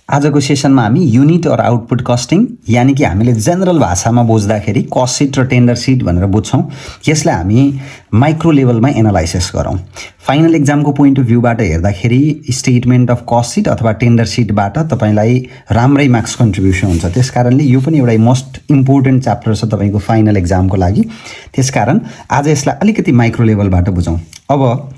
आजको सेसनमा हामी युनिट और आउटपुट कस्टिङ यानि कि हामीले जेनरल भाषामा बुझ्दाखेरि कस्ट सिट र टेन्डर सिट भनेर बुझ्छौँ। यसलाई हामी माइक्रो लेभलमा एनालाइसिस गरौँ। फाइनल एक्जामको पोइन्ट अफ भ्यूबाट हेर्दाखेरि स्टेटमेन्ट अफ कस्ट सिट अथवा टेन्डर सिटबाट तपाईलाई राम्रै मार्क्स कन्ट्रिब्युसन हुन्छ। त्यसकारणले यो पनि एउटा मोस्ट इम्पोर्टेन्ट च्याप्टर छ तपाईको फाइनल एक्जामको लागि। त्यसकारण आज यसलाई अलिकति माइक्रो लेभलबाट बुझौँ। अब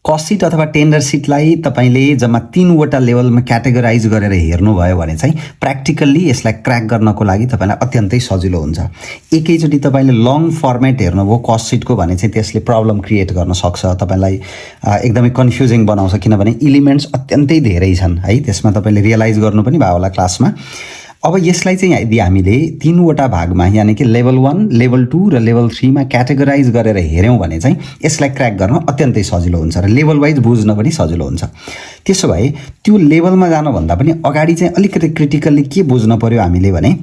कस्ट सिट अथवा टेन्डर सिटलाई तपाईले जम्मा 3वटा लेभलमा क्याटेगोराइज गरेर हेर्नुभयो भने चाहिँ प्र्याक्टिकल्ली यसलाई क्र्याक गर्नको लागि तपाईलाई अत्यन्तै सजिलो हुन्छ। एकैचोटि तपाईले लङ फर्मेट हेर्नुभयो कस्ट सिटको भने चाहिँ त्यसले प्रब्लम क्रिएट गर्न सक्छ, तपाईलाई एकदमै कन्फ्युजिङ बनाउँछ, किनभने एलिमेन्ट्स अत्यन्तै धेरै छन् है। त्यसमा तपाईले रियलाइज गर्नु पनि भयो होला क्लासमा। अब यसलाई चाहिँ यदि हामीले 3वटा भागमा यानि कि लेभल 1, लेभल 2 र लेभल 3 मा क्याटेगोराइज गरेर हेर्यौं भने चाहिँ यसलाई क्र्याक गर्न अत्यन्तै सजिलो हुन्छ र लेभल वाइज बुझ्न पनि सजिलो हुन्छ। त्यसो भए त्यो लेभलमा जानुभन्दा पनि अगाडि चाहिँ अलिकति क्रिटिकल्ली के बुझ्न पर्यो हामीले भने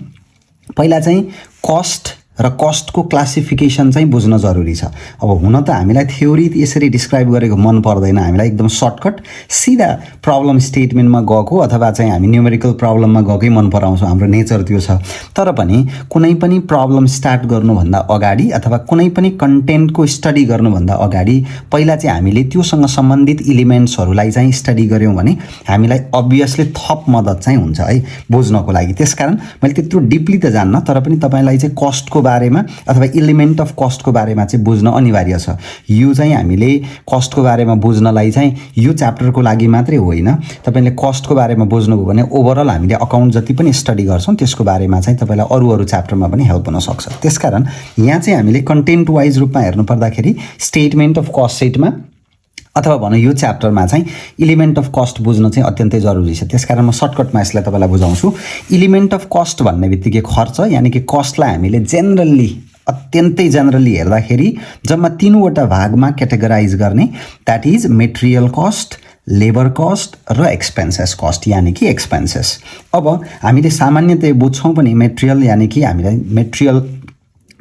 पहिला चाहिँ कस्ट र कस्टको क्लासिफिकेसन चाहिँ बुझ्न जरुरी छ। अब हुन त हामीलाई थ्योरी यसरी डिस्क्राइब गरेको मन पर्दैन, हामीलाई एकदम सर्टकट सिधा प्रब्लम स्टेटमेन्टमा गएको अथवा चाहिँ हामी न्युमेरिकल प्रब्लममा गएकै मन पराउँछौँ, हाम्रो नेचर त्यो छ। तर पनि कुनै पनि प्रब्लम स्टार्ट गर्नुभन्दा अगाडि अथवा कुनै पनि कन्टेन्टको स्टडी गर्नुभन्दा अगाडि पहिला चाहिँ हामीले त्योसँग सम्बन्धित एलिमेन्ट्सहरूलाई चाहिँ स्टडी गर्यौं भने हामीलाई अब्भियसली थप मद्दत चाहिँ हुन्छ है बुझ्नको लागि। त्यसकारण मैले त्यत्रो डिपली त जान्न, तर पनि तपाईलाई चाहिँ कस्टको बारेमा अथवा एलिमेन्ट अफ कस्टको बारेमा चाहिँ बुझ्न अनिवार्य छ। यो चाहिँ हामीले कस्टको बारेमा बुझ्नलाई चाहिँ यो च्याप्टरको लागि मात्रै होइन, तपाईले कस्टको बारेमा बुझ्नुभयो भने ओभरअल हामीले अकाउन्ट जति पनि स्टडी गर्छौं त्यसको बारेमा चाहिँ तपाईलाई अरू च्याप्टरमा पनि हेल्प हुन सक्छ। त्यसकारण यहाँ चाहिँ हामीले कन्टेन्ट वाइज रूपमा हेर्नु पर्दाखेरि स्टेटमेन्ट अफ कस्ट सिटमा अथवा भनौँ यो च्याप्टरमा चाहिँ एलिमेन्ट अफ कस्ट बुझ्न चाहिँ अत्यन्तै जरुरी छ। त्यसकारण म सर्टकटमा यसलाई तपाईलाई बुझाउँछु। एलिमेन्ट अफ कस्ट भन्ने बित्तिकै खर्च यानि कि कस्टलाई हामीले अत्यन्तै जेनरली हेर्दाखेरि जम्मा 3वटा भागमा क्याटेगोराइज गर्ने, that is material cost, labour cost र एक्सपेन्सेस कस्ट यानि कि एक्सपेन्सेस। अब हामीले सामान्यतया बुझ्छौँ पनि मेटेरियल यानि कि हामीलाई मेटेरियल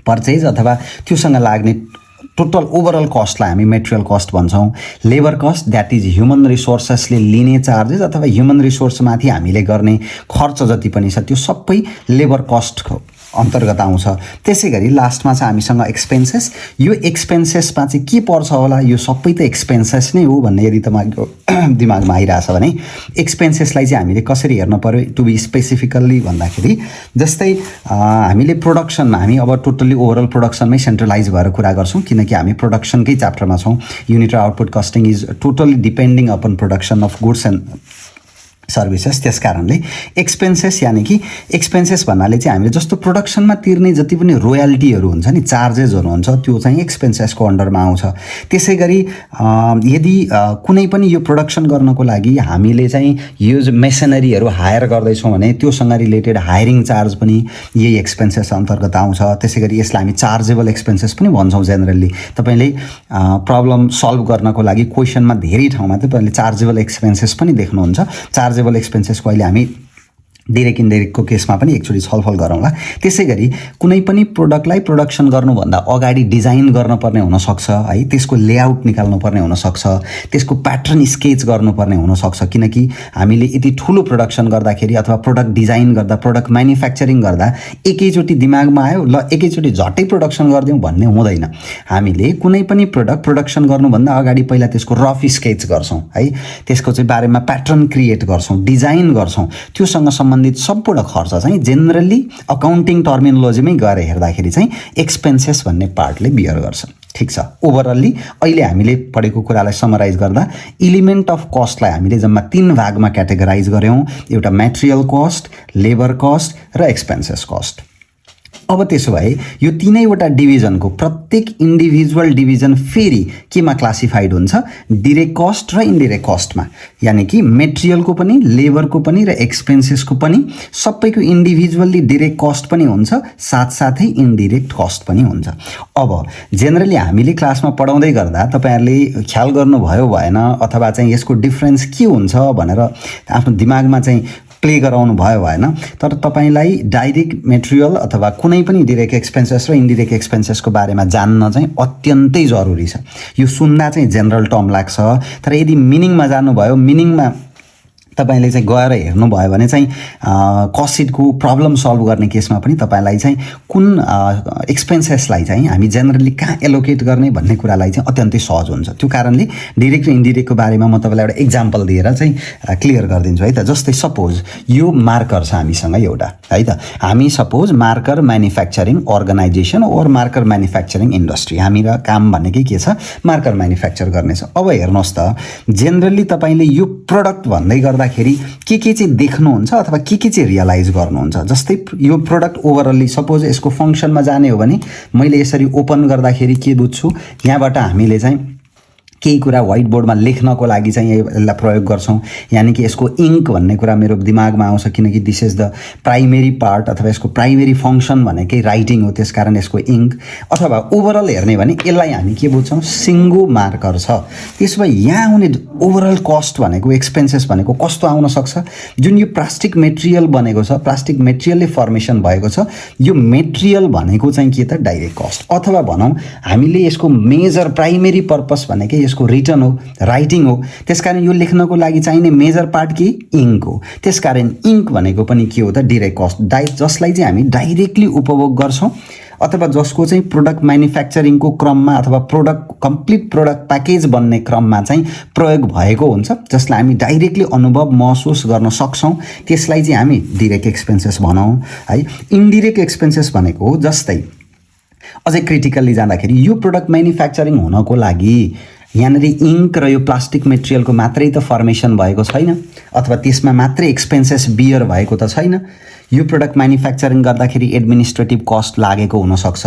पर्चेज अथवा त्योसँग लाग्ने टोटल ओभरअल कस्टलाई हामी मेटेरियल कस्ट भन्छौँ। Labour cost that is human रिसोर्सेसले लिने चार्जेस अथवा ह्युमन रिसोर्समाथि हामीले गर्ने खर्च जति पनि छ त्यो सबै लेबर कस्टको अन्तर्गत आउँछ। त्यसैगरी लास्टमा छ हामीसँग एक्सपेन्सेस। यो एक्सपेन्सेसमा चाहिँ के पर्छ होला, यो सबै त एक्सपेन्सेस नै हो भन्ने यदि तपाईँको दिमागमा आइरहेछ भने एक्सपेन्सेसलाई चाहिँ हामीले कसरी हेर्न पर्यो टु बी स्पेसिफिकल्ली भन्दाखेरि जस्तै हामीले प्रोडक्सनमा हामी अब टोटल्ली ओभरअल प्रोडक्सनमै सेन्ट्रलाइज भएर कुरा गर्छौँ, किनकि हामी प्रोडक्सनकै च्याप्टरमा छौँ। युनिट र output costing is totally depending upon production of goods and services. त्यस कारणले एक्सपेन्सेस यानि कि एक्सपेन्सेस भन्नाले चाहिँ हामीले जस्तो प्रोडक्सनमा तिर्ने जति पनि रोयल्टीहरू हुन्छ नि, चार्जेसहरू हुन्छ, त्यो चाहिँ एक्सपेन्सेसको अन्डरमा आउँछ। त्यसै गरी यदि कुनै पनि यो प्रोडक्सन गर्नको लागि हामीले चाहिँ युज मेसिनरीहरू हायर गर्दैछौँ भने त्योसँग रिलेटेड हायरिङ चार्ज पनि यही एक्सपेन्सेस अन्तर्गत आउँछ। त्यसै गरी यसलाई हामी चार्जेबल एक्सपेन्सेस पनि भन्छौँ जेनरली। तपाईँले प्रब्लम सल्भ गर्नको लागि क्वेसनमा धेरै ठाउँमा तपाईँले चार्जेबल एक्सपेन्सेस पनि देख्नुहुन्छ। चार्जेबल एक्सपेन्सेसको अहिले हामी डाइरेक्ट इन्डाइरेक्टको केसमा पनि एकचोटि छलफल गरौँला। त्यसै गरी कुनै पनि प्रोडक्टलाई प्रोडक्सन गर्नुभन्दा अगाडि डिजाइन गर्नुपर्ने हुनसक्छ है, त्यसको लेआउट निकाल्नुपर्ने हुनसक्छ, त्यसको प्याटर्न स्केच गर्नुपर्ने हुनसक्छ, किनकि हामीले यति ठुलो प्रोडक्सन गर्दाखेरि अथवा प्रोडक्ट डिजाइन गर्दा प्रोडक्ट म्यानुफ्याक्चरिङ गर्दा एकैचोटि दिमागमा आयो ल एकैचोटि झट्टै प्रोडक्सन गरिदिउँ भन्ने हुँदैन। हामीले कुनै पनि प्रोडक्सन गर्नुभन्दा अगाडि पहिला त्यसको रफ स्केच गर्छौँ है, त्यसको चाहिँ बारेमा प्याटर्न क्रिएट गर्छौँ, डिजाइन गर्छौँ। त्योसँग सम्बन्धित सम्पूर्ण खर्च चाहिँ जेनरली अकाउन्टिङ टर्मिनोलोजीमै गएर हेर्दाखेरि चाहिँ एक्सपेन्सेस भन्ने पार्टले बियर गर्छ। ठिक छ, ओभरअल्ली अहिले हामीले पढेको कुरालाई समराइज गर्दा एलिमेन्ट अफ कस्टलाई हामीले जम्मा 3 भागमा क्याटेगोराइज गर्यौँ, एउटा मेटेरियल कस्ट, लेबर कस्ट र एक्सपेन्सेस कस्ट। अब त्यसो भए यो 3वटा डिभिजनको प्रत्येक इन्डिभिजुअल डिभिजन फेरि केमा क्लासिफाइड हुन्छ, डिरेक्ट कस्ट र इन्डिरेक्ट कस्टमा। यानि कि मेटेरियलको पनि, लेबरको पनि र एक्सपेन्सेसको पनि सबैको इन्डिभिजुअल्ली डिरेक्ट कस्ट पनि हुन्छ, साथसाथै इन्डिरेक्ट कस्ट पनि हुन्छ। अब जेनरली हामीले क्लासमा पढाउँदै गर्दा तपाईहरुले ख्याल गर्नुभयो भएन अथवा चाहिँ यसको डिफरेन्स के हुन्छ भनेर आफ्नो दिमागमा चाहिँ प्ले गराउनु भयो भएन, तर तपाईलाई डाइरेक्ट मेटेरियल अथवा कुनै पनि डिरेक्ट एक्सपेन्सेस र इन्डिरेक्ट एक्सपेन्सेसको बारेमा जान्न चाहिँ अत्यन्तै जरुरी छ। यो सुन्दा चाहिँ जेनरल टर्म लाग्छ, तर यदि मिनिङमा जानुभयो, मिनिङमा तपाईले चाहिँ गएर हेर्नुभयो भने चाहिँ कस्ट सिटको प्रब्लम सल्भ गर्ने केसमा पनि तपाईलाई चाहिँ कुन एक्सपेन्सेसलाई चाहिँ हामी जेनरली कहाँ एलोकेट गर्ने भन्ने कुरालाई चाहिँ अत्यन्तै सहज हुन्छ। त्यो कारणले डाइरेक्ट र इन्डिरेक्टको बारेमा म तपाईलाई एउटा एक्जाम्पल दिएर चाहिँ क्लियर गरिदिन्छु है त। जस्तै सपोज यो मार्कर छ हामीसँग एउटा है त, हामी सपोज मार्कर म्यानुफ्याक्चरिङ अर्गनाइजेसन ओर मार्कर म्यानुफ्याक्चरिङ इन्डस्ट्री, हामीरा काम भनेकै के छ, मार्कर म्यानुफ्याक्चर गर्ने छ। अब हेर्नुहोस् त, जेनरली तपाईले यो प्रडक्ट भन्दै गर्दाखेरि के चाहिँ देख्नुहुन्छ अथवा के चाहिँ रियलाइज गर्नुहुन्छ। जस्तै यो प्रडक्ट ओभरअल्ली सपोज यसको फङ्सनमा जाने हो भने मैले यसरी ओपन गर्दाखेरि के बुझ्छु, यहाँबाट हामीले चाहिँ केही कुरा व्हाइट बोर्डमा लेख्नको लागि चाहिँ यसलाई प्रयोग गर्छौं। यानी कि यसको इङ्क भन्ने कुरा मेरो दिमागमा आउँछ, किनकि this is the primary part अथवा यसको प्राइमेरी फङ्सन भनेकै राइटिङ हो, त्यसकारण यसको इङ्क। अथवा ओभरअल हेर्ने भने यसलाई हामी के बुझ्छौँ, सिङ्गो मार्कर छ। त्यसो भए यहाँ आउने ओभरअल कस्ट भनेको, एक्सपेन्सेस भनेको कस्तो आउन सक्छ, जुन यो प्लास्टिक मेटेरियल बनेको छ, प्लास्टिक मेटेरियलले फर्मेसन भएको छ, यो मेटेरियल भनेको चाहिँ के त, डाइरेक्ट कस्ट। अथवा भनौँ हामीले यसको मेजर प्राइमेरी पर्पस भनेकै यसको रिटर्न हो, राइटिङ हो। त्यसकारण यो लेख्नको लागि चाहिने मेजर पार्ट के, इङ्क हो। त्यसकारण इङ्क भनेको पनि के हो त, डाइरेक्ट कस्ट, जसलाई चाहिँ हामी डाइरेक्टली उपभोग गर्छौँ अथवा जसको चाहिँ प्रोडक्ट म्यानुफ्याक्चरिङको क्रममा अथवा प्रोडक्ट कम्प्लिट प्रोडक्ट प्याकेज बन्ने क्रममा चाहिँ प्रयोग भएको हुन्छ, जसलाई हामी डाइरेक्टली अनुभव महसुस गर्न सक्छौँ। त्यसलाई चाहिँ हामी डाइरेक्ट एक्सपेन्सेस भनौँ है। इन्डिरेक्ट एक्सपेन्सेस भनेको जस्तै अझै क्रिटिकल्ली जाँदाखेरि यो प्रोडक्ट म्यानुफ्याक्चरिङ हुनको लागि यहाँनिर इङ्क र यो प्लास्टिक मेटेरियलको मात्रै त फर्मेसन भएको छैन, अथवा त्यसमा मात्रै एक्सपेन्सेस बियर भएको त छैन। यो प्रोडक्ट म्यानुफ्याक्चरिङ गर्दाखेरि एडमिनिस्ट्रेटिभ कस्ट लागेको हुनसक्छ।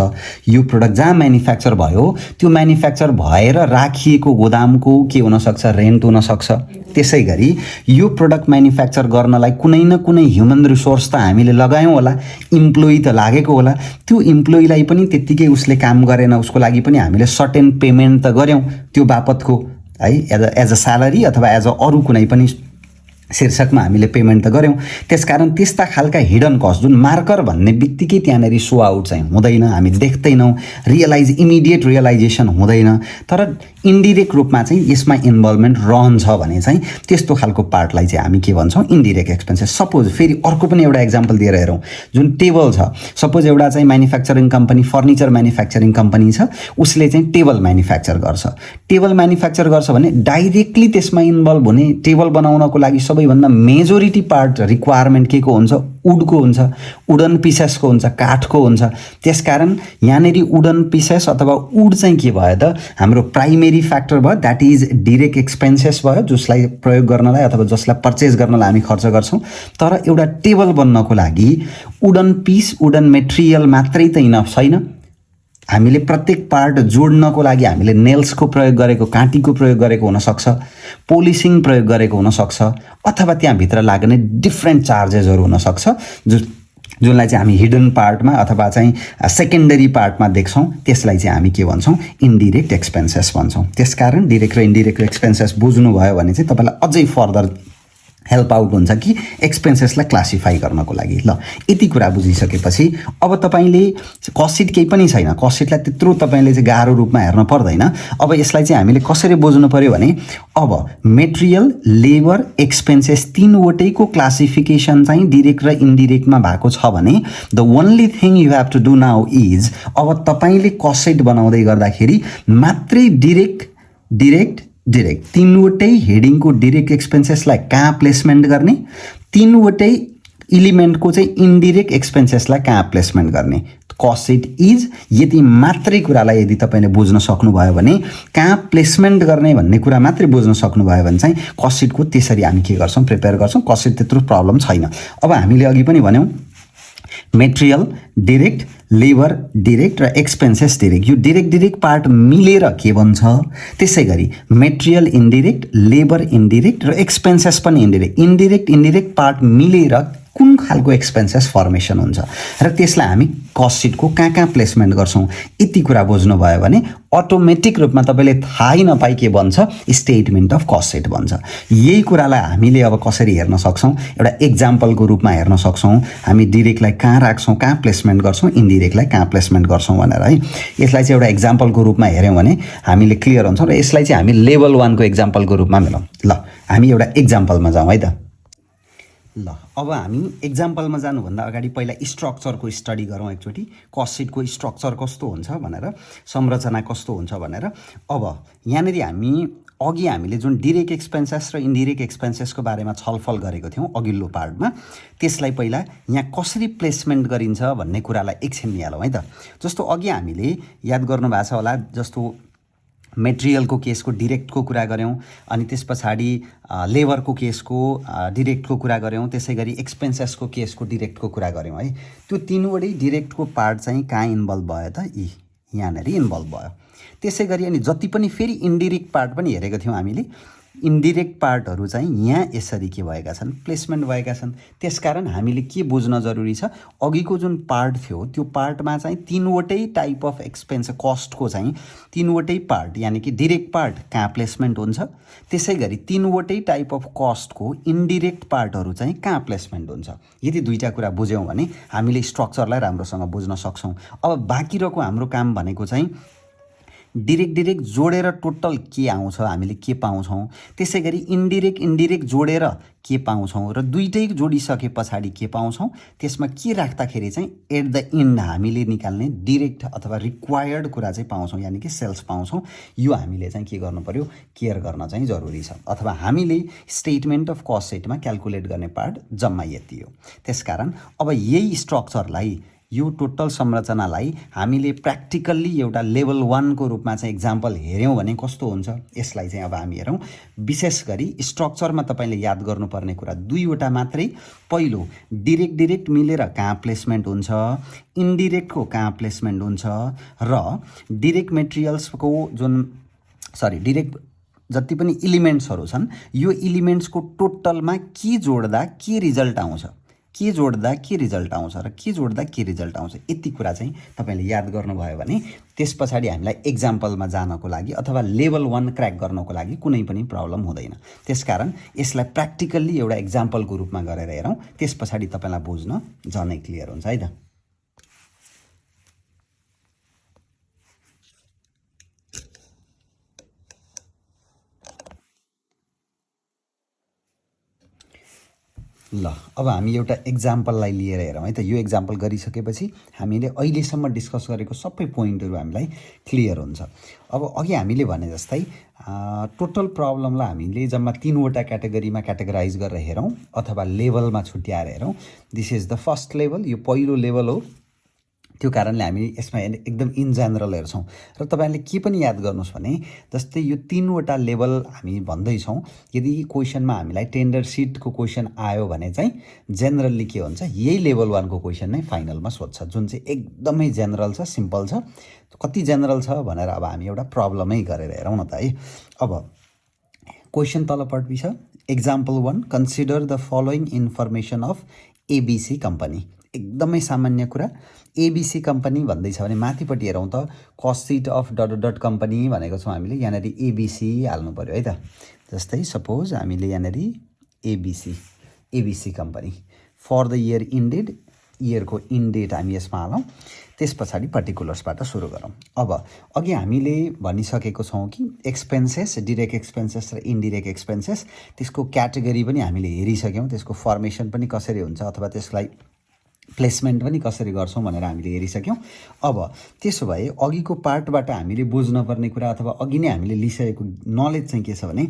यो प्रोडक्ट जहाँ म्यानुफ्याक्चर भयो त्यो म्यानुफ्याक्चर भएर राखिएको गोदामको के हुनसक्छ, रेन्ट हुनसक्छ। त्यसै गरी यो प्रोडक्ट म्यानुफ्याक्चर गर्नलाई कुनै न कुनै ह्युमन रिसोर्स त हामीले लगायौँ होला, इम्प्लोइ त लागेको होला। त्यो इम्प्लोइलाई पनि त्यत्तिकै उसले काम गरेन, उसको लागि पनि हामीले सर्टेन पेमेन्ट त गऱ्यौँ त्यो बापतको है, एज अ स्यालेरी अथवा एज अ अरू कुनै पनि शीर्षकमा हामीले पेमेन्ट त गऱ्यौँ। त्यसकारण त्यस्ता खालका हिडन कस्ट जुन मार्कर भन्ने बित्तिकै त्यहाँनिर सो आउट चाहिँ हुँदैन, हामी देख्दैनौँ, इमिडिएट रियलाइजेसन हुँदैन। तर इन्डिरेक्ट रूपमा चाहिँ यसमा इन्भल्भमेन्ट रहन्छ भने चाहिँ त्यस्तो खालको पार्टलाई चाहिँ हामी के भन्छौँ, इन्डिरेक्ट एक्सपेन्सेस। सपोज फेरि अर्को पनि एउटा एक्जाम्पल दिएर हेरौँ, जुन टेबल छ, सपोज एउटा चाहिँ manufacturing company, furniture manufacturing company छ, उसले चाहिँ टेबल म्यानुफ्याक्चर गर्छ। टेबल म्यानुफ्याक्चर गर्छ भने डाइरेक्टली त्यसमा इन्भल्भ हुने, टेबल बनाउनको लागि सबैभन्दा मेजोरिटी पार्ट रिक्वायरमेन्ट के को हुन्छ, वुडको हुन्छ, वुडन पिसेसको हुन्छ, काठको हुन्छ। त्यसकारण यहाँनिर वुडन पिसेस अथवा वुड चाहिँ के भयो त, हाम्रो प्राइमेरी फ्याक्टर भयो, द्याट इज डिरेक्ट एक्सपेन्सेस भयो, जसलाई प्रयोग गर्नलाई अथवा जसलाई पर्चेस गर्नलाई हामी खर्च गर्छौँ। तर एउटा टेबल बन्नको लागि वुडन पिस, वुडन मेटेरियल मात्रै त इनफ छैन। हामीले प्रत्येक पार्ट जोड्नको लागि हामीले नेल्सको प्रयोग गरेको, काँटीको प्रयोग गरेको हुनसक्छ, पोलिसिङ प्रयोग गरेको हुनसक्छ, अथवा त्यहाँभित्र लाग्ने डिफ्रेन्ट चार्जेसहरू हुनसक्छ, जुनलाई चाहिँ हामी हिडन पार्टमा अथवा चाहिँ सेकेन्डरी पार्टमा देख्छौँ। त्यसलाई चाहिँ हामी के भन्छौँ, इन्डिरेक्ट एक्सपेन्सेस भन्छौँ। त्यसकारण डिरेक्ट र इन्डिरेक्ट एक्सपेन्सेस बुझ्नुभयो भने चाहिँ तपाईँलाई अझै फर्दर हेल्प आउट हुन्छ कि एक्सपेन्सेसलाई क्लासिफाई गर्नको लागि। ल, यति कुरा बुझिसकेपछि अब तपाईँले कस्ट सिट केही पनि छैन, कस्ट सिटलाई त्यत्रो तपाईँले चाहिँ गाह्रो रूपमा हेर्न पर्दैन। अब यसलाई चाहिँ हामीले कसरी बुझ्नु पर्यो भने, अब मेटेरियल, लेबर, एक्सपेन्सेस तीनवटैको क्लासिफिकेसन चाहिँ डिरेक्ट र इन्डिरेक्टमा भएको छ भने the only thing you have to do now is, अब तपाईँले कस्ट सिट बनाउँदै गर्दाखेरि मात्रै डिरेक्ट तीनवटै हेडिङको डिरेक्ट एक्सपेन्सेसलाई कहाँ प्लेसमेन्ट गर्ने, तीनवटै इलिमेन्टको चाहिँ इन्डिरेक्ट एक्सपेन्सेसलाई कहाँ प्लेसमेन्ट गर्ने। कस्ट सिट इज यति मात्रै कुरालाई यदि तपाईँले बुझ्न सक्नुभयो भने, कहाँ प्लेसमेन्ट गर्ने भन्ने कुरा मात्रै बुझ्न सक्नुभयो भने चाहिँ कस्ट सिटको त्यसरी हामी के गर्छौँ, प्रिपेयर गर्छौँ। कस्ट सिट त्यत्रो प्रब्लम छैन। अब हामीले अघि पनि भन्यौँ, मेटेरियल डिरेक्ट, लेबर डिरेक्ट र एक्सपेन्सेस डिरेक्ट, यो डिरेक्ट पार्ट मिलेर के भन्छ, त्यसै गरी मेटेरियल इन्डिरेक्ट, लेबर इन्डिरेक्ट र एक्सपेन्सेस पनि इन्डिरेक्ट पार्ट मिलेर कुन खालको एक्सपेन्सेस फर्मेसन हुन्छ र त्यसलाई हामी कस्ट सिटको कहाँ प्लेसमेन्ट गर्छौँ। यति कुरा बुझ्नुभयो भने अटोमेटिक रूपमा तपाईँले थाहै नपाई के भन्छ, स्टेटमेन्ट अफ कस्ट सिट भन्छ। यही कुरालाई हामीले अब कसरी हेर्न सक्छौँ, एउटा एक्जाम्पलको रूपमा हेर्न सक्छौँ। हामी डिरेक्टलाई कहाँ राख्छौँ, कहाँ प्लेसमेन्ट गर्छौँ, इन्डिरेक्टलाई कहाँ प्लेसमेन्ट गर्छौँ भनेर है। यसलाई चाहिँ एउटा एक्जाम्पलको रूपमा हेऱ्यौँ भने हामीले क्लियर हुन्छौँ र यसलाई चाहिँ हामी लेभल 1 को एक्जाम्पलको रूपमा मिलाउँ। ल, हामी एउटा एक्जाम्पलमा जाउँ है त। ल अब हामी एक्जाम्पलमा जानुभन्दा अगाडि पहिला स्ट्रक्चरको स्टडी गरौँ एकचोटि कस्ट सिटको स्ट्रक्चर कस्तो हुन्छ भनेर संरचना कस्तो हुन्छ भनेर। अब यहाँनिर हामीले जुन डिरेक्ट एक्सपेन्सेस र इन्डिरेक्ट एक्सपेन्सेसको बारेमा छलफल गरेको थियौँ अघिल्लो पार्टमा, त्यसलाई पहिला यहाँ कसरी प्लेसमेन्ट गरिन्छ भन्ने कुरालाई एकछिन निहालौँ है त। जस्तो अघि हामीले याद गर्नुभएको छ होला, जस्तो मेटेरियलको केसको डिरेक्टको कुरा गऱ्यौँ, अनि त्यस पछाडि लेबरको केसको डिरेक्टको कुरा गऱ्यौँ, त्यसै गरी एक्सपेन्सेसको केसको डिरेक्टको कुरा गऱ्यौँ है। त्यो तिनवटै डिरेक्टको पार्ट चाहिँ कहाँ इन्भल्भ भयो त? यहाँनिर इन्भल्भ भयो। त्यसै गरी अनि जति पनि फेरि इन्डिरेक्ट पार्ट पनि हेरेको थियौँ हामीले, इन्डिरेक्ट पार्टहरू चाहिँ यहाँ यसरी के भएका छन्? प्लेसमेन्ट भएका छन्। त्यसकारण हामीले के बुझ्न जरुरी छ? अघिको जुन पार्ट थियो त्यो पार्टमा चाहिँ तिनवटै टाइप अफ एक्सपेन्स कस्टको चाहिँ तिनवटै पार्ट, यानि कि डिरेक्ट पार्ट कहाँ प्लेसमेन्ट हुन्छ, त्यसै गरी तिनवटै टाइप अफ कस्टको इन्डिरेक्ट पार्टहरू चाहिँ कहाँ प्लेसमेन्ट हुन्छ। यदि दुईवटा कुरा बुझ्यौँ भने हामीले स्ट्रक्चरलाई राम्रोसँग बुझ्न सक्छौँ। अब बाँकी रहेको हाम्रो काम भनेको चाहिँ डिरेक्ट जोडेर टोटल के आउँछ, हामीले के पाउँछौँ, त्यसै गरी इन्डिरेक्ट जोडेर के पाउँछौँ र दुइटै जोडिसके पछाडि के पाउँछौँ, त्यसमा के राख्दाखेरि चाहिँ एट द इन्ड हामीले निकाल्ने डिरेक्ट अथवा रिक्वायर्ड कुरा चाहिँ पाउँछौँ, यानि कि सेल्स पाउँछौँ। यो हामीले चाहिँ के गर्नु पर्यो? केयर गर्न चाहिँ जरुरी छ। अथवा हामीले स्टेटमेन्ट अफ कस्ट सिटमा क्याल्कुलेट गर्ने पार्ट जम्मा यति हो। त्यसकारण अब यही स्ट्रक्चरलाई, यो टोटल संरचनालाई हामीले प्र्याक्टिकल्ली एउटा लेभल 1 को रूपमा चाहिँ एक्जाम्पल हेऱ्यौँ भने कस्तो हुन्छ, यसलाई चाहिँ अब हामी हेरौँ। विशेष गरी स्ट्रक्चरमा तपाईँले याद गर्नुपर्ने कुरा दुईवटा मात्रै। पहिलो, डिरेक्ट मिलेर कहाँ प्लेसमेन्ट हुन्छ, इन्डिरेक्टको कहाँ प्लेसमेन्ट हुन्छ, र डिरेक्ट मेटेरियल्सको डिरेक्ट जति पनि इलिमेन्ट्सहरू छन्, यो इलिमेन्ट्सको टोटलमा के जोड्दा के रिजल्ट आउँछ, के जोड्दा के रिजल्ट आउँछ र के जोड्दा के रिजल्ट आउँछ, यति कुरा चाहिँ तपाईँले याद गर्नुभयो भने त्यस पछाडि हामीलाई एक्जाम्पलमा जानको लागि अथवा लेभल 1 क्र्याक गर्नको लागि कुनै पनि प्रब्लम हुँदैन। त्यसकारण यसलाई प्र्याक्टिकल्ली एउटा एक्जाम्पलको रूपमा गरेर हेरौँ, त्यस पछाडि तपाईँलाई बुझ्न झनै क्लियर हुन्छ है त। ल अब हामी एउटा एक्जाम्पललाई लिएर हेरौँ है त। यो एक्जाम्पल गरिसकेपछि हामीले अहिलेसम्म डिस्कस गरेको सबै पोइन्टहरू हामीलाई क्लियर हुन्छ। अब अघि हामीले भने जस्तै टोटल प्रब्लमलाई हामीले जम्मा 3वटा क्याटेगोरीमा क्याटेगराइज गरेर हेरौँ अथवा लेभलमा छुट्याएर हेरौँ। This is the first level, यो पहिलो लेभल हो। त्यो कारणले हामी यसमा एकदम इन जेनरल हेर्छौँ। र तपाईँले के पनि याद गर्नुहोस् भने जस्तै यो 3वटा लेभल हामी भन्दैछौँ, यदि क्वेसनमा हामीलाई टेन्डर सिटको क्वेसन आयो भने चाहिँ जेनरल्ली के हुन्छ, यही लेभल 1 को क्वेसन नै फाइनलमा सोध्छ, जुन चाहिँ एकदमै जेनरल छ, सिम्पल छ। कति जेनरल छ भनेर अब हामी एउटा प्रब्लमै गरेर हेरौँ न त है। अब क्वेसन तलपट्टि छ, example 1, consider the following information of ABC company. एकदमै सामान्य कुरा। एबिसी कम्पनी भन्दैछ भने माथिपट्टि हेरौँ त, cost seat of dot company भनेको छौँ हामीले, यहाँनिर एबिसी हाल्नु पऱ्यो है त। जस्तै सपोज हामीले यहाँनिर ABC company for the year ended, इयरको इन्डेट हामी यसमा हालौँ। त्यस पछाडि पर्टिकुलर्सबाट सुरु गरौँ। अब अघि हामीले भनिसकेको छौँ कि एक्सपेन्सेस, डिरेक्ट एक्सपेन्सेस र इन्डिरेक्ट एक्सपेन्सेस, त्यसको क्याटेगोरी पनि हामीले हेरिसक्यौँ, त्यसको फर्मेसन पनि कसरी हुन्छ अथवा त्यसलाई प्लेसमेन्ट पनि कसरी गर्छौँ भनेर हामीले हेरिसक्यौँ। अब त्यसो भए अघिको पार्टबाट हामीले बुझ्नुपर्ने कुरा अथवा अघि नै हामीले लिइसकेको नलेज चाहिँ के छ भने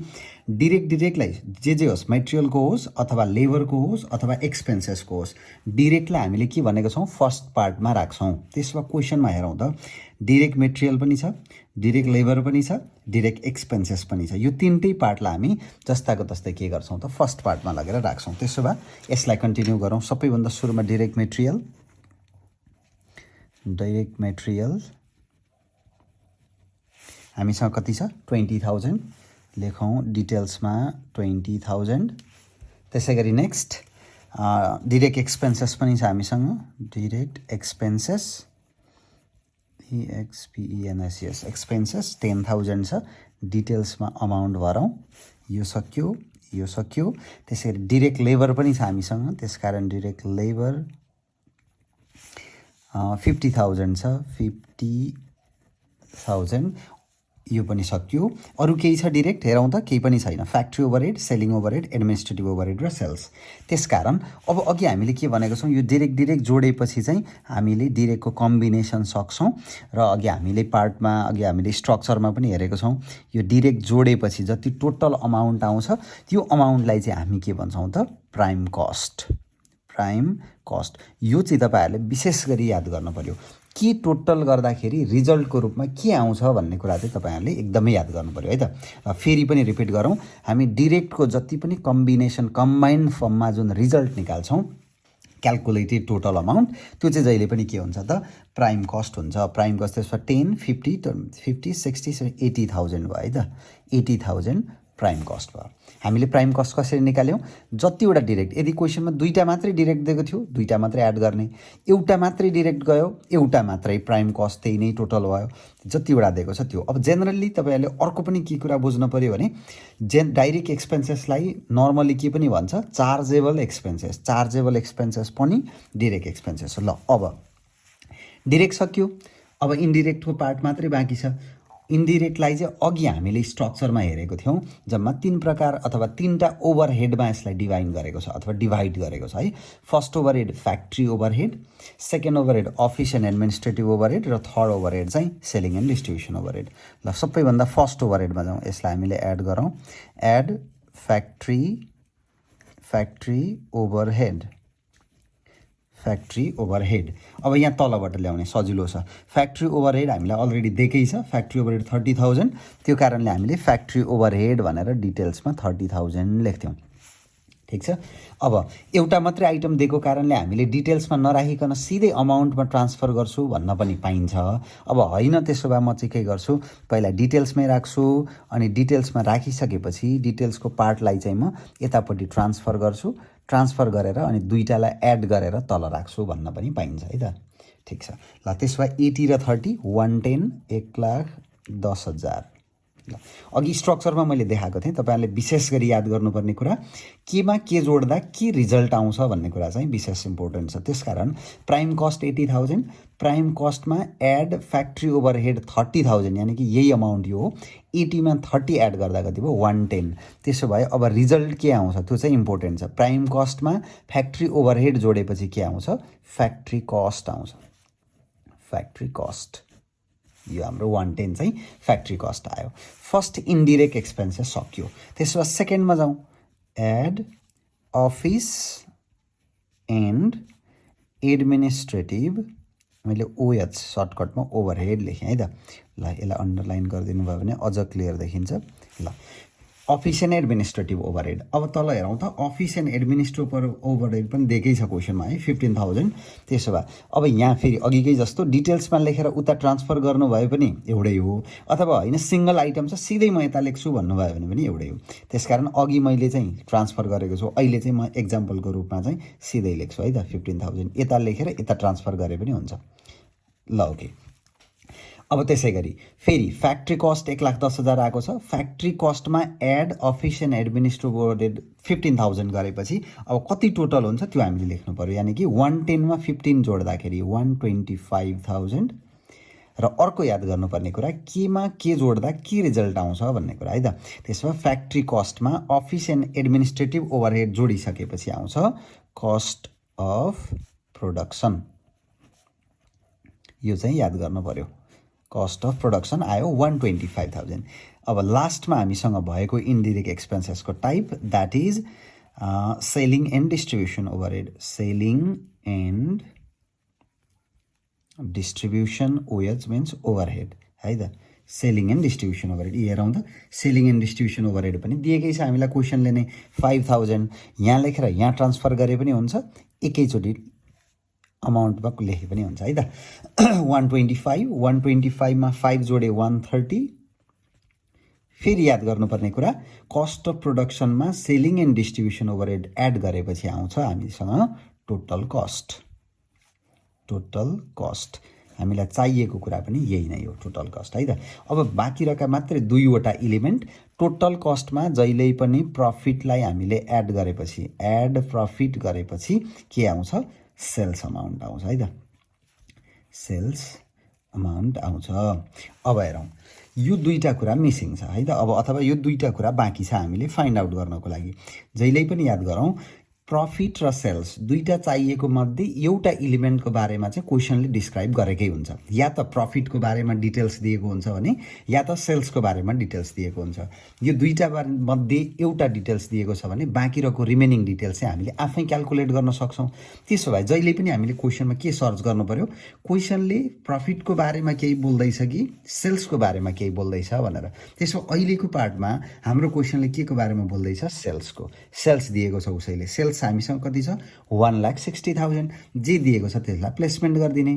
डिरेक्टलाई जे होस्, मेटेरियलको होस् अथवा लेबरको होस् अथवा एक्सपेन्सेसको होस्, डिरेक्टलाई हामीले के भनेको छौँ, फर्स्ट पार्टमा राख्छौँ। त्यसमा क्वेसनमा हेरौँ त, डिरेक्ट मेटेरियल पनि छ, डिरेक्ट लेबर पनि छ, डिरेक्ट एक्सपेन्सेस पनि छ। यो तिनटै पार्टलाई हामी जस्ताको तस्तै के गर्छौँ त, फर्स्ट पार्टमा लगेर राख्छौँ। त्यसो भए यसलाई कन्टिन्यू गरौँ। सबैभन्दा सुरुमा डिरेक्ट मेटेरियल हामीसँग कति छ, 20,000 लेखौँ, डिटेल्समा 20,000। त्यसै गरी नेक्स्ट डिरेक्ट एक्सपेन्सेस पनि छ हामीसँग, डिरेक्ट एक्सपेन्सेस EXPENSES एक्सपेन्सेस 10,000 छ। डिटेल्समा अमाउन्ट भरौँ, यो सक्यो। त्यसै गरी डिरेक्ट लेबर पनि छ हामीसँग, त्यसकारण डिरेक्ट लेबर 50,000 छ, 50,000 यो पनि सक्यो। अरू केही छ डिरेक्ट हेरौँ त, केही पनि छैन। Factory overhead, selling overhead, administrative overhead र सेल्स। त्यसकारण अब अघि हामीले के भनेको छौँ, यो डिरेक्ट जोडेपछि चाहिँ हामीले डिरेक्टको कम्बिनेसन सक्छौँ र अघि हामीले पार्टमा अघि हामीले स्ट्रक्चरमा पनि हेरेको छौँ, यो डिरेक्ट जोडेपछि जति टोटल अमाउन्ट आउँछ त्यो अमाउन्टलाई चाहिँ हामी के भन्छौँ त, प्राइम कस्ट। प्राइम कस्ट यो चाहिँ तपाईँहरूले विशेष गरी याद गर्नु पर्यो। के टोटल गर्दाखेरि रिजल्टको रूपमा के आउँछ भन्ने कुरा चाहिँ तपाईँहरूले एकदमै याद गर्नु पर्यो है त। फेरि पनि रिपिट गरौँ, हामी डिरेक्टको जति पनि कम्बिनेसन कम्बाइन्ड फर्ममा जुन रिजल्ट निकाल्छौँ क्यालकुलेटेड टोटल अमाउन्ट, त्यो चाहिँ जहिले पनि के हुन्छ त, प्राइम कस्ट हुन्छ। प्राइम कस्ट त्यसमा 10, 50, 60, 80,000 भयो है त। 80,000 प्राइम कस्ट भयो। हामीले प्राइम कस्ट कसरी निकाल्यौँ, जतिवटा डिरेक्ट, यदि क्वेसनमा दुईवटा मात्रै डिरेक्ट दिएको थियो दुईवटा मात्रै एड गर्ने, एउटा मात्रै डिरेक्ट गयो एउटा मात्रै प्राइम कस्ट, त्यही नै टोटल भयो। जतिवटा दिएको छ त्यो। अब जेनरली तपाईँहरूले अर्को पनि के कुरा बुझ्नु पऱ्यो भने, डाइरेक्ट एक्सपेन्सेसलाई नर्मली के पनि भन्छ, चार्जेबल एक्सपेन्सेस। चार्जेबल एक्सपेन्सेस पनि डिरेक्ट एक्सपेन्सेस हो। ल अब डिरेक्ट सक्यो, अब इन्डिरेक्टको पार्ट मात्रै बाँकी छ। इन्डिरेक्टलाई चाहिँ अघि हामीले स्ट्रक्चरमा हेरेको थियौँ, जम्मा 3 प्रकार अथवा 3टा ओभरहेडमा यसलाई डिभाइड गरेको छ अथवा डिभाइड गरेको छ है। First overhead factory overhead, second overhead office and administrative overhead र थर्ड ओभरहेड चाहिँ सेलिङ एन्ड डिस्ट्रिब्युसन ओभरहेड। ल सबैभन्दा फर्स्ट ओभरहेडमा जाउँ, यसलाई हामीले एड गरौँ। Add factory overhead. Factory overhead अब यहाँ तलबाट ल्याउने सजिलो छ। फ्याक्ट्री ओभरहेड हामीलाई अलरेडी दिएकै छ, फ्याक्ट्री ओभरहेड 30,000। त्यो कारणले हामीले फ्याक्ट्री ओभरहेड भनेर डिटेल्समा 30,000 लेख्थ्यौँ। ठिक छ। अब एउटा मात्रै आइटम दिएको कारणले हामीले डिटेल्समा नराखिकन सिधै अमाउन्टमा ट्रान्सफर गर्छु भन्न पनि पाइन्छ। अब होइन त्यसो भए म चाहिँ के गर्छु, पहिला डिटेल्समै राख्छु अनि डिटेल्समा राखिसकेपछि डिटेल्सको पार्टलाई चाहिँ म यतापट्टि ट्रान्सफर गर्छु। ट्रान्सफर गरेर अनि दुईटालाई एड गरेर तल राख्छु भन्न पनि पाइन्छ है त। ठिक छ। ल त्यसो भए 80 र 30 110, 1,10,000। ल अघि स्ट्रक्चरमा मैले देखाएको थिएँ, तपाईँहरूले विशेष गरी याद गर्नुपर्ने कुरा, केमा के जोड्दा के रिजल्ट आउँछ भन्ने कुरा चाहिँ विशेष इम्पोर्टेन्ट छ। त्यसकारण prime cost 80,000, prime कस्टमा add factory overhead 30,000, यानि कि यही अमाउन्ट यो हो। 80मा 30 एड गर्दा कति भयो, 110। त्यसो भए अब रिजल्ट के आउँछ त्यो चाहिँ इम्पोर्टेन्ट छ। प्राइम कस्टमा फ्याक्ट्री ओभरहेड जोडेपछि के आउँछ, फ्याक्ट्री कस्ट आउँछ। फ्याक्ट्री कस्ट यो हाम्रो 110 चाहिँ फ्याक्ट्री कस्ट आयो। फर्स्ट इन्डिरेक्ट एक्सपेन्सेस सक्यो। त्यसो भए सेकेन्डमा जाउँ, एड अफिस एन्ड एडमिनिस्ट्रेटिभ, मैले ओएच सर्टकटमा ओभरहेड लेखेँ है त। ल यसलाई अन्डरलाइन गरिदिनु भयो भने अझ क्लियर देखिन्छ। ल अफिस एन्ड एडमिनिस्ट्रेटिभ ओभरहेड। अब तल हेरौँ त, अफिस एन्ड एडमिनिस्ट्रेटिभ ओभरहेड पनि दिएकै छ क्वेसनमा है, 15,000। त्यसो भए अब यहाँ फेरि अघिकै जस्तो डिटेल्समा लेखेर उता ट्रान्सफर गर्नुभयो पनि एउटै हो, अथवा होइन सिङ्गल आइटम छ सिधै म यता लेख्छु भन्नुभयो भने पनि एउटै हो। त्यसकारण अघि मैले चाहिँ ट्रान्सफर गरेको छु, अहिले चाहिँ म एक्जाम्पलको रूपमा चाहिँ सिधै लेख्छु है त। 15,000 यता लेखेर यता ट्रान्सफर गरे पनि हुन्छ। ल ओके। अब त्यसै गरी फेरि फ्याक्ट्री कस्ट 1,10,000 आएको छ। फ्याक्ट्री कस्टमा add office and administrative overhead 15,000 गरेपछि अब कति टोटल हुन्छ त्यो हामीले लेख्नु पऱ्यो। यानि कि 110मा 15 जोड्दाखेरि 125,000। र अर्को याद गर्नुपर्ने कुरा, केमा के जोड्दा के रिजल्ट आउँछ भन्ने कुरा है त। त्यसो भए फ्याक्ट्री कस्टमा अफिस एन्ड एडमिनिस्ट्रेटिभ ओभरहेड जोडिसकेपछि आउँछ कस्ट अफ प्रोडक्सन। यो चाहिँ याद गर्नु पऱ्यो। कस्ट अफ प्रोडक्सन आयो 125,000। अब लास्टमा हामीसँग भएको इन्डिरेक्ट एक्सपेन्सेसको type, that is selling and distribution overhead. Selling and distribution, OH means overhead है त। सेलिङ एन्ड डिस्ट्रिब्युसन ओभरहेड हेरौँ त, सेलिङ एन्ड डिस्ट्रिब्युसन ओभरहेड पनि दिएकै छ हामीलाई क्वेसनले नै। 5,000 यहाँ लेखेर यहाँ ट्रान्सफर गरे पनि हुन्छ, एकैचोटि अमाउन्टमा लेखे पनि हुन्छ है त। 125मा 5 जोडे 130। फेरि याद गर्नुपर्ने कुरा, कस्ट अफ प्रोडक्सनमा selling and distribution overhead add गरेपछि आउँछ हामीसँग टोटल कस्ट। टोटल कस्ट हामीलाई चाहिएको कुरा पनि यही नै हो, टोटल कस्ट है त। अब बाँकी रहेका मात्रै दुईवटा इलिमेन्ट, टोटल कस्टमा जहिल्यै पनि प्रफिटलाई हामीले एड गरेपछि, एड प्रफिट गरेपछि के आउँछ, सेल्स अमाउन्ट आउँछ है त। सेल्स अमाउन्ट आउँछ। अब हेरौँ यो दुईटा कुरा मिसिङ छ है त। अब अथवा यो दुईटा कुरा बाँकी छ हामीले फाइन्ड आउट गर्नको लागि। जहिल्यै पनि याद गरौँ, प्रफिट र सेल्स दुईटा चाहिएको मध्ये एउटा इलिमेन्टको बारेमा चाहिँ क्वेसनले डिस्क्राइब गरेकै हुन्छ। या त प्रफिटको बारेमा डिटेल्स दिएको हुन्छ भने या त सेल्सको बारेमा डिटेल्स दिएको हुन्छ। यो दुईटा मध्ये एउटा डिटेल्स दिएको छ भने बाँकी रहेको रिमेनिङ डिटेल्स चाहिँ हामीले आफै क्यालकुलेट गर्न सक्छौँ। त्यसो भए जहिले पनि हामीले क्वेसनमा के सर्च गर्नु पर्यो, क्वेसनले प्रफिटको बारेमा केही बोल्दैछ कि सेल्सको बारेमा केही बोल्दैछ भनेर। त्यसो अहिलेको पार्टमा हाम्रो क्वेसनले के को बारेमा बोल्दैछ, सेल्सको। सेल्स दिएको छ उसैले, सेल्स हामीसँग कति छ, 1,60,000। जे दिएको छ त्यसलाई प्लेसमेन्ट गरिदिने,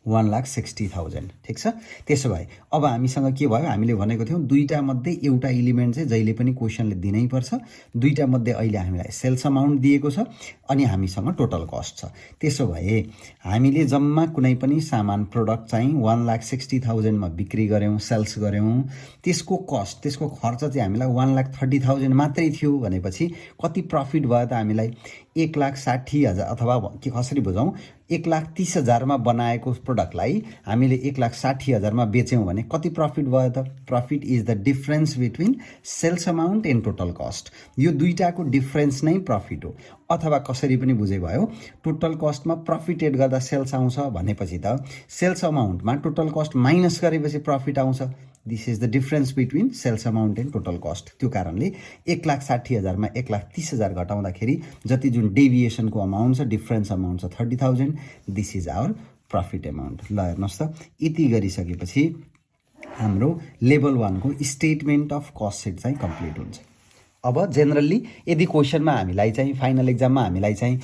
1,60,000। ठिक छ। त्यसो भए अब हामीसँग के भयो, हामीले भनेको थियौँ दुईटा मध्ये एउटा इलिमेन्ट चाहिँ जहिले पनि क्वेसनले दिनै पर्छ। दुईटा मध्ये अहिले हामीलाई सेल्स अमाउन्ट दिएको छ अनि हामीसँग टोटल कस्ट छ। त्यसो भए हामीले जम्मा कुनै पनि सामान प्रोडक्ट चाहिँ 1,60,000 मा बिक्री गऱ्यौँ, सेल्स गऱ्यौँ, त्यसको कस्ट, त्यसको खर्च चाहिँ हामीलाई 1,30,000 मात्रै थियो भनेपछि कति प्रफिट भयो त हामीलाई, 1,60,000 अथवा के कसरी बुझौँ, 1,30,000 मा बनाएको प्रोडक्टलाई हामीले 1,60,000 मा बेच्यौँ भने कति प्रफिट भयो त। Profit is the difference between sales amount and total cost. यो दुईटाको डिफरेन्स नै प्रफिट हो। अथवा कसरी पनि बुझे भयो, टोटल कस्टमा प्रफिट एड गर्दा सेल्स आउँछ भनेपछि त सेल्स अमाउन्टमा टोटल कस्ट माइनस गरेपछि प्रफिट आउँछ। This is the difference between sales amount and total cost. त्यो कारणले 1,60,000 मा 1,30,000 घटाउँदाखेरि जति जुन डेभिएसनको अमाउन्ट छ, डिफरेन्स अमाउन्ट छ 30,000, this is our profit amount. ल हेर्नुहोस् त, यति गरिसकेपछि हाम्रो लेभल 1 को स्टेटमेन्ट अफ कस्ट सिट चाहिँ कम्प्लिट हुन्छ। अब जेनरली यदि क्वेसनमा हामीलाई चाहिँ फाइनल एक्जाममा हामीलाई चाहिँ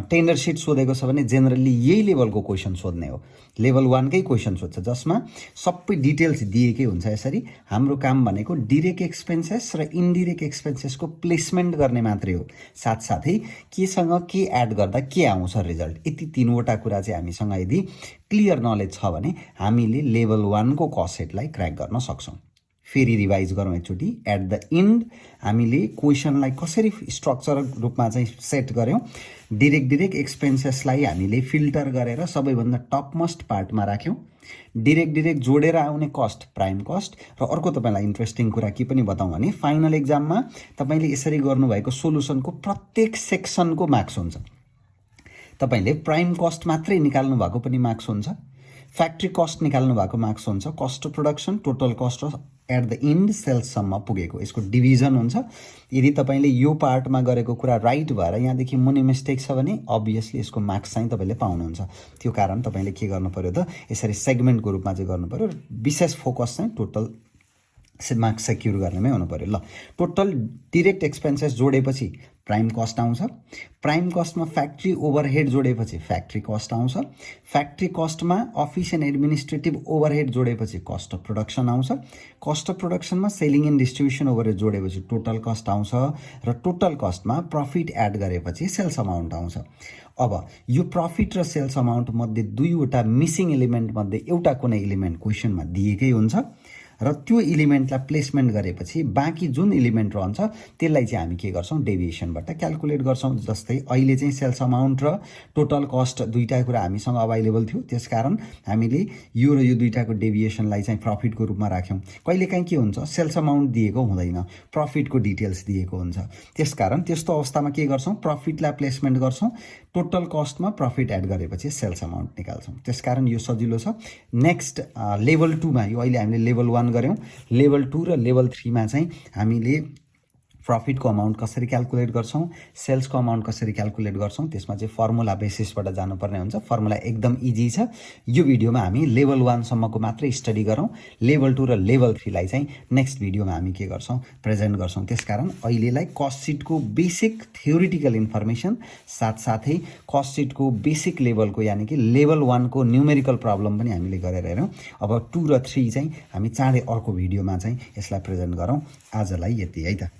टेन्डर सिट सोधेको छ भने जेनरली यही लेभलको क्वेसन सोध्ने हो। लेभल 1 कै क्वेसन सोध्छ जसमा सबै डिटेल्स दिएकै हुन्छ। यसरी हाम्रो काम भनेको डिरेक्ट एक्सपेन्सेस र इन्डिरेक्ट एक्सपेन्सेसको प्लेसमेन्ट गर्ने मात्रै हो। साथसाथै केसँग के एड गर्दा के आउँछ रिजल्ट, यति तीनवटा कुरा चाहिँ हामीसँग यदि क्लियर नलेज छ भने हामीले लेभल 1 को कस्ट सिटलाई क्र्याक गर्न सक्छौँ। फेरि रिभाइज गरौँ एकचोटि। एट द इन्ड हामीले क्वेसनलाई कसरी स्ट्रक्चरल रूपमा चाहिँ सेट गऱ्यौँ, डिरेक्ट एक्सपेन्सेसलाई हामीले फिल्टर गरेर सबैभन्दा टपमोस्ट पार्टमा राख्यौँ। डिरेक्ट जोडेर आउने कस्ट प्राइम कस्ट। र अर्को तपाईँलाई इन्ट्रेस्टिङ कुरा के पनि बताउँ भने फाइनल एक्जाममा तपाईँले यसरी गर्नुभएको सोलुसनको प्रत्येक सेक्सनको मार्क्स हुन्छ। तपाईँले प्राइम कस्ट मात्रै निकाल्नु भएको पनि मार्क्स हुन्छ, फ्याक्ट्री कस्ट निकाल्नु भएको मार्क्स हुन्छ, cost of production, total cost र एट द इन्ड सेल्ससम्म पुगेको यसको डिभिजन हुन्छ। यदि तपाईँले यो पार्टमा गरेको कुरा राइट भएर यहाँदेखि मुनि मिस्टेक छ भने अभियसली यसको मार्क्स चाहिँ तपाईँले पाउनुहुन्छ। त्यो कारण तपाईँले के गर्नु पर्यो त, यसरी सेगमेन्टको रूपमा चाहिँ गर्नु पर्यो। विशेष फोकस चाहिँ टोटल मार्क्स सेक्युर गर्नेमै हुनु पर्यो। ल, टोटल डिरेक्ट एक्सपेन्सेस जोडेपछि प्राइम कस्ट आउँछ। प्राइम कस्टमा फ्याक्ट्री ओभरहेड जोडेपछि फ्याक्ट्री कस्ट आउँछ। फ्याक्ट्री कस्टमा अफिस एन्ड एडमिनिस्ट्रेटिभ ओभरहेड जोडेपछि कस्ट अफ प्रोडक्सन आउँछ। कस्ट अफ प्रोडक्सनमा सेलिङ एन्ड डिस्ट्रिब्युसन ओभरहेड जोडेपछि टोटल कस्ट आउँछ र टोटल कस्टमा प्रफिट एड गरेपछि सेल्स अमाउन्ट आउँछ। अब यो प्रफिट र सेल्स अमाउन्ट मध्ये दुईवटा मिसिङ एलिमेन्ट मध्ये एउटा कुनै एलिमेन्ट क्वेसनमा दिएकै हुन्छ र त्यो एलिमेन्टलाई प्लेसमेन्ट गरेपछि बाँकी जुन एलिमेन्ट रहन्छ त्यसलाई चाहिँ हामी के गर्छौँ, डेभिएसनबाट क्यालकुलेट गर्छौँ। जस्तै अहिले चाहिँ सेल्स अमाउन्ट र टोटल कस्ट दुईटा कुरा हामीसँग अभाइलेबल थियो, त्यसकारण हामीले यो र यो दुईटाको डेभिएसनलाई चाहिँ प्रफिटको रूपमा राख्यौँ। कहिलेकाहीँ के हुन्छ, सेल्स अमाउन्ट दिएको हुँदैन, प्रफिटको डिटेल्स दिएको हुन्छ। त्यसकारण त्यस्तो अवस्थामा के गर्छौँ, प्रफिटलाई प्लेसमेन्ट गर्छौँ, टोटल कस्टमा प्रफिट एड गरेपछि सेल्स अमाउन्ट निकाल्छौँ। त्यसकारण यो सजिलो छ। नेक्स्ट लेभल 2 मा, यो अहिले हामीले लेभल 1 गऱ्यौँ, लेभल 2 र लेभल 3 मा चाहिँ हामीले प्रफिटको अमाउन्ट कसरी क्यालकुलेट गर्छौँ, सेल्सको अमाउन्ट कसरी क्यालकुलेट गर्छौँ, त्यसमा चाहिँ फर्मुला बेसिसबाट जानुपर्ने हुन्छ। फर्मुला एकदम इजी छ। यो भिडियोमा हामी लेभल 1 सम्मको मात्रै स्टडी गरौँ। लेभल 2 र लेभल 3 लाई चाहिँ नेक्स्ट भिडियोमा हामी के गर्छौँ, प्रेजेन्ट गर्छौँ। त्यसकारण अहिलेलाई कस्ट सिटको बेसिक थ्योरिटिकल इन्फर्मेसन साथसाथै कस्ट सिटको बेसिक लेभलको यानि कि लेभल 1 को न्युमेरिकल प्रब्लम पनि हामीले गरेर हेरौँ। अब 2 र 3 चाहिँ हामी चाँडै अर्को भिडियोमा चाहिँ यसलाई प्रेजेन्ट गरौँ। आजलाई यति है त।